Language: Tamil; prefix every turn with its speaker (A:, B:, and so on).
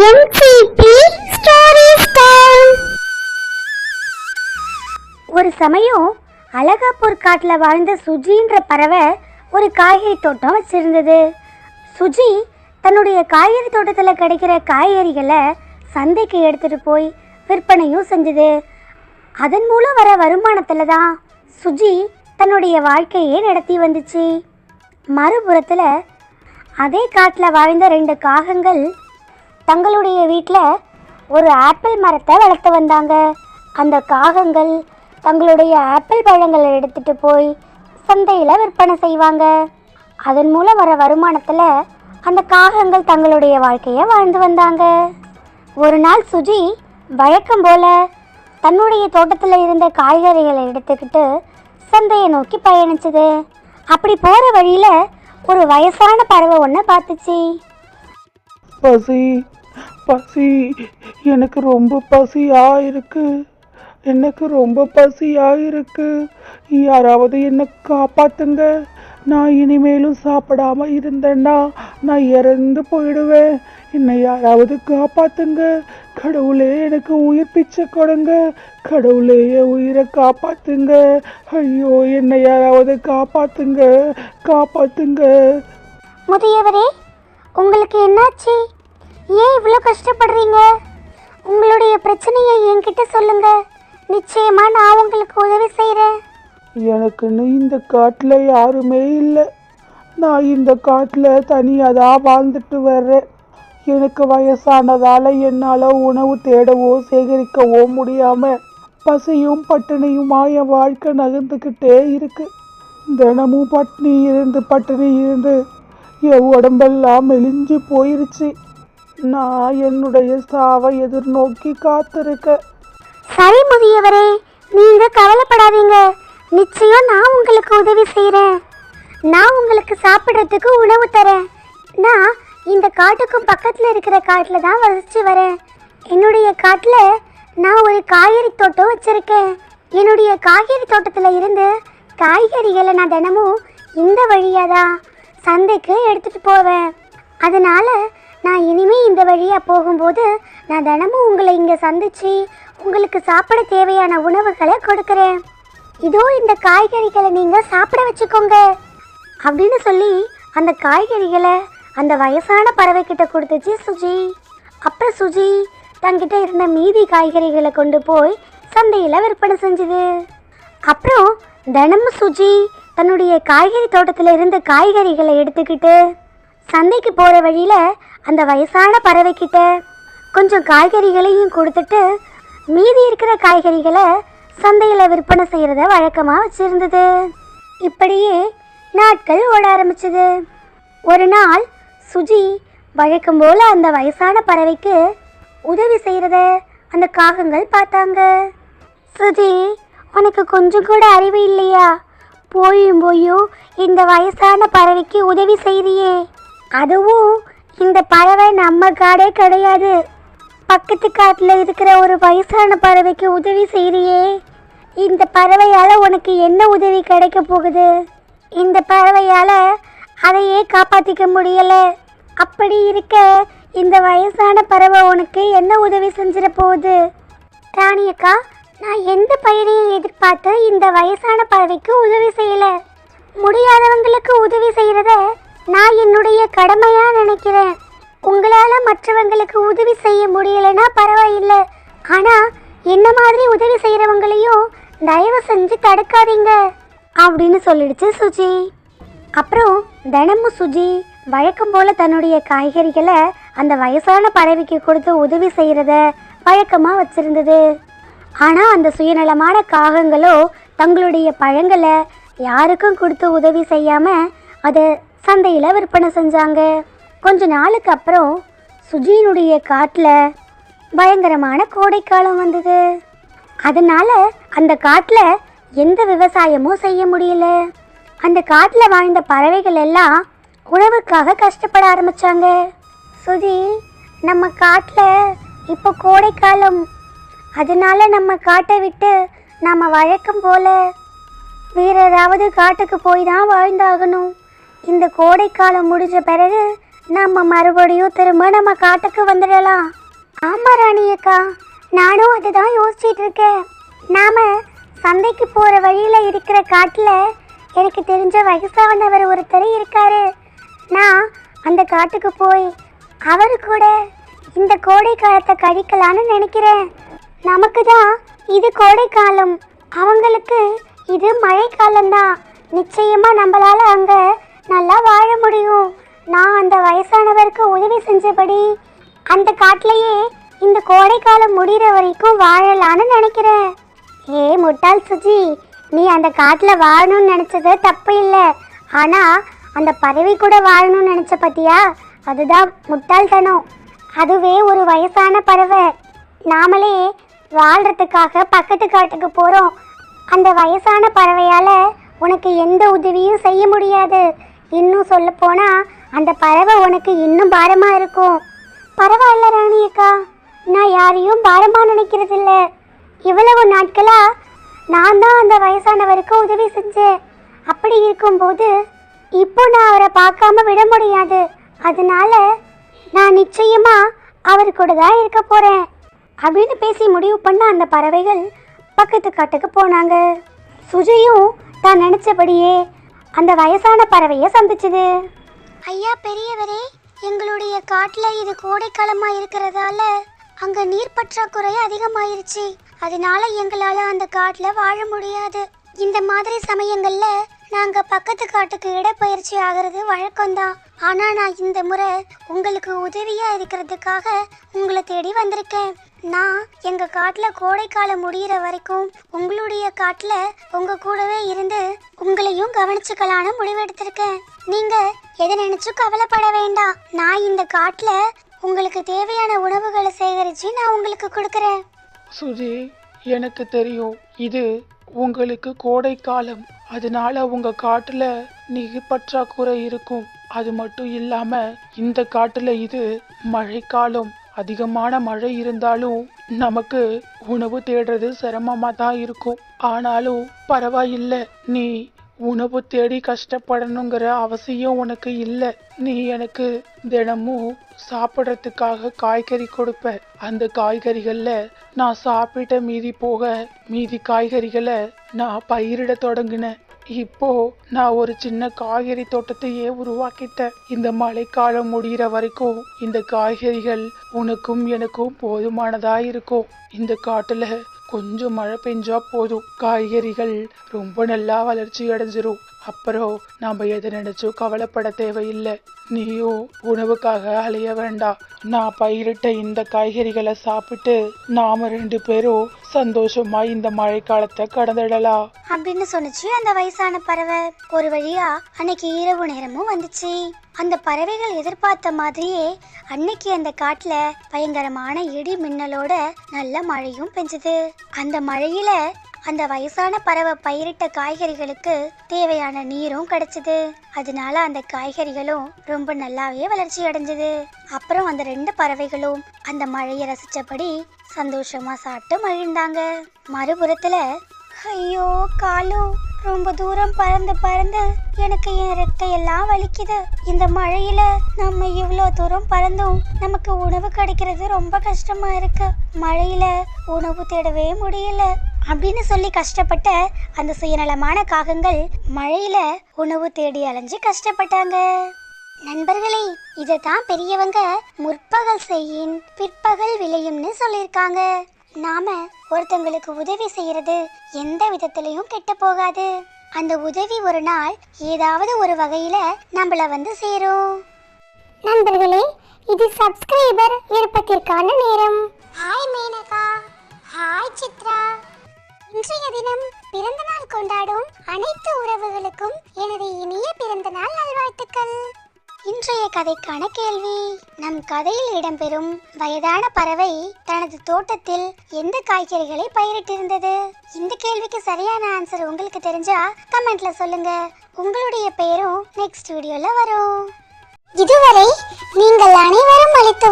A: NCP Stories Time. ஒரு சமயம் அழகாப்பூர் காட்டில் வாழ்ந்த சுஜின்ற பறவை ஒரு காய்கறி தோட்டம் வச்சிருந்தது. சுஜி தன்னுடைய காய்கறி தோட்டத்தில் கிடைக்கிற காய்கறிகளை சந்தைக்கு எடுத்துகிட்டு போய் விற்பனையும் செஞ்சது. அதன் மூலம் வர வருமானத்தில் தான் சுஜி தன்னுடைய வாழ்க்கையே நடத்தி வந்துச்சு. மறுபுறத்தில் அதே காட்டில் வாழ்ந்த 2 காகங்கள் தங்களுடைய வீட்டில் ஒரு ஆப்பிள் மரத்தை வளர்த்து வந்தாங்க. அந்த காகங்கள் தங்களுடைய ஆப்பிள் பழங்களை எடுத்துகிட்டு போய் சந்தையில் விற்பனை செய்வாங்க. அதன் மூலம் வர வருமானத்தில் அந்த காகங்கள் தங்களுடைய வாழ்க்கையை வாழ்ந்து வந்தாங்க. ஒரு நாள் சுஜி வழக்கம் போல் தன்னுடைய தோட்டத்தில் இருந்த காய்கறிகளை எடுத்துக்கிட்டு சந்தையை நோக்கி பயணிச்சது. அப்படி போகிற வழியில் ஒரு வயசான பறவை ஒன்று பார்த்துச்சு.
B: பசி பசி எனக்கு ரொம்ப பசியாக இருக்கு, எனக்கு ரொம்ப பசியாக இருக்கு, யாராவது என்னை காப்பாத்துங்க. நான் இனிமேலும் சாப்பிடாம இருந்தேன்னா நான் இறந்து போயிடுவேன். என்னை யாராவது காப்பாத்துங்க. கடவுளே எனக்கு உயிர் பிச்சை கொடுங்க. கடவுளே என் உயிரை காப்பாத்துங்க. ஐயோ என்னை யாராவது காப்பாத்துங்க, காப்பாத்துங்க.
A: முதியவரே, உங்களுக்கு என்னாச்சு? ஏன் இவ்வளோ கஷ்டப்படுறீங்க? உங்களுடைய பிரச்சனையை என்கிட்ட சொல்லுங்க. நிச்சயமா நான் உங்களுக்கு உதவி செய்கிறேன்.
B: எனக்குன்னு இந்த காட்டில் யாருமே இல்லை. நான் இந்த காட்டில் தனியாக தான் வாழ்ந்துட்டு வர்றேன். எனக்கு வயசானதால் என்னால் உணவு தேடவோ சேகரிக்கவோ முடியாமல் பசியும் பட்டினியுமா என் வாழ்க்கை நகர்ந்துக்கிட்டே இருக்கு. தினமும் பட்டினி இருந்து என் உடம்பெல்லாம் மெலிஞ்சு போயிருச்சு. நான் என்னுடைய சாவை எதிர்நோக்கி காத்திருக்கேன்.
A: சரி முதியவரே, நீங்க கவலைப்படாதீங்க. நிச்சயம் நான் உங்களுக்கு உதவி செய்கிறேன். நான் உங்களுக்கு சாப்பிட்றதுக்கு உணவு தரேன். நான் இந்த காட்டுக்கும் பக்கத்தில் இருக்கிற காட்டில் தான் வசித்து வரேன். என்னுடைய காட்டில் நான் ஒரு காய்கறி தோட்டம் வச்சுருக்கேன். என்னுடைய காய்கறி தோட்டத்தில் இருந்து காய்கறிகளை நான் தினமும் இந்த வழியாக தான் சந்தைக்கு எடுத்துகிட்டு போவேன். அதனால் நான் இனிமேல் இந்த வழியாக போகும்போது நான் தினமும் உங்களை இங்கே சந்தித்து உங்களுக்கு சாப்பிட தேவையான உணவுகளை கொடுக்குறேன். இதோ இந்த காய்கறிகளை நீங்கள் சாப்பிட வச்சுக்கோங்க அப்படின்னு சொல்லி அந்த காய்கறிகளை அந்த வயசான பறவைக்கிட்ட கொடுத்துச்சு சுஜி. அப்புறம் சுஜி தன்கிட்ட இருந்த மீதி காய்கறிகளை கொண்டு போய் சந்தையில் விற்பனை செஞ்சுது. அப்புறம் தினமும் சுஜி தன்னுடைய காய்கறி தோட்டத்தில் இருந்த காய்கறிகளை எடுத்துக்கிட்டு சந்தைக்கு போகிற வழியில் அந்த வயசான பறவைக்கிட்ட கொஞ்சம் காய்கறிகளையும் கொடுத்துட்டு மீதி இருக்கிற காய்கறிகளை சந்தையில் விற்பனை செய்கிறத வழக்கமாக வச்சுருந்தது. இப்படியே நாட்கள் ஓட ஆரம்பிச்சது. ஒரு நாள் சுஜி வழக்கம் போல் அந்த வயசான பறவைக்கு உதவி செய்கிறத அந்த காகங்கள் பார்த்தாங்க. சுஜி, உனக்கு கொஞ்சம் கூட அறிவு இல்லையா? போயும் இந்த வயசான பறவைக்கு உதவி செய்கிறியே. அதுவும் இந்த பறவை நம்ம காடே கிடையாது, பக்கத்து காட்டில் இருக்கிற ஒரு வயசான பறவைக்கு உதவி செய்கிறியே. இந்த பறவையால் உனக்கு என்ன உதவி கிடைக்க போகுது? இந்த பறவையால் அதையே காப்பாற்றிக்க முடியலை. அப்படி இருக்க இந்த வயசான பறவை உனக்கு என்ன உதவி செஞ்சிட போகுது? ராணியக்கா, நான் எந்த பயனையும் எதிர்பார்த்து இந்த வயசான பறவைக்கு உதவி செய்யலை. முடியாதவங்களுக்கு உதவி செய்கிறத நான் என்னுடைய கடமையாக நினைக்கிறேன். உங்களால் மற்றவங்களுக்கு உதவி செய்ய முடியலைன்னா பரவாயில்லை, ஆனால் என்ன மாதிரி உதவி செய்கிறவங்களையும் தயவு செஞ்சு தடுக்காதீங்க அப்படின்னு சொல்லிடுச்சு சுஜி. அப்புறம் தினமும் சுஜி வழக்கம் போல் தன்னுடைய காய்கறிகளை அந்த வயசான பறவைக்கு கொடுத்து உதவி செய்கிறத வழக்கமாக வச்சுருந்தது. ஆனால் அந்த சுயநலமான காகங்களோ தங்களுடைய பழங்களை யாருக்கும் கொடுத்து உதவி செய்யாமல் அதை சந்தையில் விற்பனை செஞ்சாங்க. கொஞ்ச நாளுக்கு அப்புறம் சுஜியினுடைய காட்டில் பயங்கரமான கோடைக்காலம் வந்தது. அதனால் அந்த காட்டில் எந்த விவசாயமும் செய்ய முடியல. அந்த காட்டில் வாழ்ந்த பறவைகள் எல்லாம் உணவுக்காக கஷ்டப்பட ஆரம்பித்தாங்க. சுஜி, நம்ம காட்டில் இப்போ கோடைக்காலம், அதனால் நம்ம காட்டை விட்டு நாம் வழக்கம் போல் வேறு ஏதாவது காட்டுக்கு போய் தான் வாழ்ந்தாகணும். இந்த கோடைக்காலம் முடிஞ்ச பிறகு நம்ம மறுபடியும் திரும்ப நம்ம காட்டுக்கு வந்துடலாம். ஆமா ராணி அக்கா, நானும் அதுதான் யோசிச்சுட்டு இருக்கேன். நாம சந்தைக்கு போற வழியில இருக்கிற காட்டுல எனக்கு தெரிஞ்ச வயசானவர் ஒருத்தர் இருக்காரு. நான் அந்த காட்டுக்கு போய் அவரு கூட இந்த கோடை காலத்தை கழிக்கலான்னு நினைக்கிறேன். நமக்கு தான் இது கோடை காலம், அவங்களுக்கு இது மழை காலம்தான். நிச்சயமா நம்மளால அங்க நல்லா வாழ முடியும். நான் அந்த வயசானவருக்கு உதவி செஞ்சபடி அந்த காட்டிலேயே இந்த கோடை காலம் முடிகிற வரைக்கும் வாழலான்னு நினைக்கிறேன். ஏ முட்டாள் சுஜி, நீ அந்த காட்டில் வாழணும்னு நினச்சது தப்பு இல்லை. ஆனால் அந்த பறவை கூட வாழணும்னு நினச்ச பத்தியா, அதுதான் முட்டாள்தனம். அதுவே ஒரு வயசான பறவை. நாமளே வாழ்கிறதுக்காக பக்கத்து காட்டுக்கு போகிறோம். அந்த வயசான பறவையால் உனக்கு எந்த உதவியும் செய்ய முடியாது. இன்னும் சொல்ல போனால் அந்த பறவை உனக்கு இன்னும் பாரமாக இருக்கும். பரவாயில்ல ராணி அக்கா, நான் யாரையும் பாரமாக நினைக்கிறதில்ல. இவ்வளவு நாட்களாக நான் தான் அந்த வயசானவருக்கு உதவி செஞ்சேன். அப்படி இருக்கும்போது இப்போ நான் அவரை பார்க்காம விட முடியாது. அதனால நான் நிச்சயமாக அவர் கூட தான் இருக்க போகிறேன் அப்படின்னு பேசி முடிவு பண்ண அந்த பறவைகள் பக்கத்து காட்டுக்கு போனாங்க. சுஜியும் தான் நினச்சபடியே அந்த வயசான பறவையை சந்திச்சுது. ஐயா பெரியவரே, எங்களுடைய காட்டில் இது கோடைக்காலமாக இருக்கிறதால அங்கே நீர் பற்றாக்குறை அதிகமாயிருச்சு. அதனால எங்களால் அந்த காட்டில் வாழ முடியாது. இந்த மாதிரி சமயங்களில் நாங்கள் பக்கத்து காட்டுக்கு இடப்பயிற்சி ஆகிறது வழக்கம்தான். ஆனால் நான் இந்த முறை உங்களுக்கு உதவியாக இருக்கிறதுக்காக உங்களை தேடி வந்திருக்கேன். நான் எங்கள் காட்டில் கோடைக்காலம் முடிகிற வரைக்கும் உங்களுடைய காட்டில் உங்கள் கூடவே இருந்து உங்களையும் கவனிச்சுக்கலான்னு முடிவெடுத்திருக்கேன். நீங்கள் எதை நினச்சும் கவலைப்பட வேண்டாம். நான் இந்த காட்டில் உங்களுக்கு தேவையான உணவுகளை சேகரித்து நான் உங்களுக்கு கொடுக்குறேன்.
B: சுஜி, எனக்கு தெரியும் இது உங்களுக்கு கோடை காலம், அதனால உங்க காட்டுல நீர் பற்றாக்குறை இருக்கும். அது மட்டும் இல்லாம இந்த காட்டுல இது மழைக்காலம். அதிகமான மழை இருந்தாலும் நமக்கு உணவு தேடுறது சிரமமா தான் இருக்கும். ஆனாலும் பரவாயில்லை, நீ உணவு தேடி கஷ்டப்படணுங்கிற அவசியம் உனக்கு இல்லை. நீ எனக்கு தினமும் சாப்பிட்றதுக்காக காய்கறி கொடுப்ப. அந்த காய்கறிகள்ல நான் சாப்பிட்ட மீதி காய்கறிகளை நான் பயிரிட தொடங்கினேன். இப்போ நான் ஒரு சின்ன காய்கறி தோட்டத்தையே உருவாக்கிட்டேன். இந்த மழைக்காலம் முடிகிற வரைக்கும் இந்த காய்கறிகள் உனக்கும் எனக்கும் போதுமானதா இருக்கும். இந்த காட்டுல கொஞ்சம் மழை பெஞ்சா போதும், காய்கறிகள் ரொம்ப நல்லா வளர்ச்சி அடைஞ்சிரும். அப்புறம் நாம எதை நினைச்சும் கவலைப்பட தேவையில்லை. நீயும் உணவுக்காக அலைய வேண்டாம். நான் பயிரிட்ட இந்த காய்கறிகளை சாப்பிட்டு நாம 2 பேரும் சந்தோஷமா இந்த மழை காலத்தை கடந்துடலாம்
A: அப்படின்னு சொன்னிச்சு அந்த வயசான பறவை. ஒரு வழியா அன்னைக்கு இரவு நேரமும் வந்துச்சு. அந்த பறவைகள் எதிர்பார்த்த மாதிரியே அன்னைக்கு அந்த காட்டுல பயங்கரமான இடி மின்னலோட நல்ல மழையும் பெஞ்சது. அந்த மழையில அந்த வயசான பறவை பயிரிட்ட காய்கறிகளுக்கு தேவையான நீரும் கிடைச்சது. அதனால அந்த காய்கறிகளும் ரொம்ப நல்லாவே வளர்ச்சி அடைஞ்சது. அப்புறம் அந்த 2 பறவைகளும் அந்த மழையை ரசிச்சபடி சந்தோஷமா சாப்பிட்டு மகிழ்ந்தாங்க. மறுபுறத்துல ஐயோ காலு, ரொம்ப தூரம் பறந்து எனக்கு என் ரெக்கையெல்லாம் வலிக்குது. இந்த மழையில நம்ம இவ்வளோ தூரம் பறந்தும் நமக்கு உணவு கிடைக்கிறது ரொம்ப கஷ்டமா இருக்கு. மழையில உணவு தேடவே முடியல அப்படின்னு சொல்லி கஷ்டப்பட்ட அந்த சுயநலமான காகங்கள் மழையில உணவு தேடி அலைஞ்சு கஷ்டப்பட்டாங்க. நண்பர்களே, இதைத்தான் பெரியவங்க முற்பகல் செய்யின் பிற்பகல் விளையும்னு சொல்லியிருக்காங்க. நாம ஒருத்தங்களுக்கு உதவி செய்யறது எந்த விதத்திலையும் கெட்டு போகாது. அந்த உதவி ஒரு நாள் ஏதாவது ஒரு வகையில நம்மள வந்து சேரும். நண்பர்களே, இது சப்ஸ்கிரைபர் விருப்பத்திற்கான நேரம். Hi Menaka, hi Chitra. இன்றைய தினம் பிறந்த நாள் கொண்டாடும் அனைத்து உறவுகளுக்கும் எனது இனிய பிறந்த நாள் நல்வாழ்த்துக்கள். இன்றைய கதைக்கான கேள்வி: நம் கதையில் இடம்பெறும் வயதான பறவை தனது தோட்டத்தில் எந்த காய்கறிகளை பயிரிட்டிருந்தது? இந்த கேள்விக்கு சரியான ஆன்சர் உங்களுக்கு தெரிஞ்சா கமெண்ட்ல சொல்லுங்க. உங்களுடைய பெயரும் நெக்ஸ்ட் வீடியோல வரும். இதுவரை நீங்கள் அனைவரும் அளித்த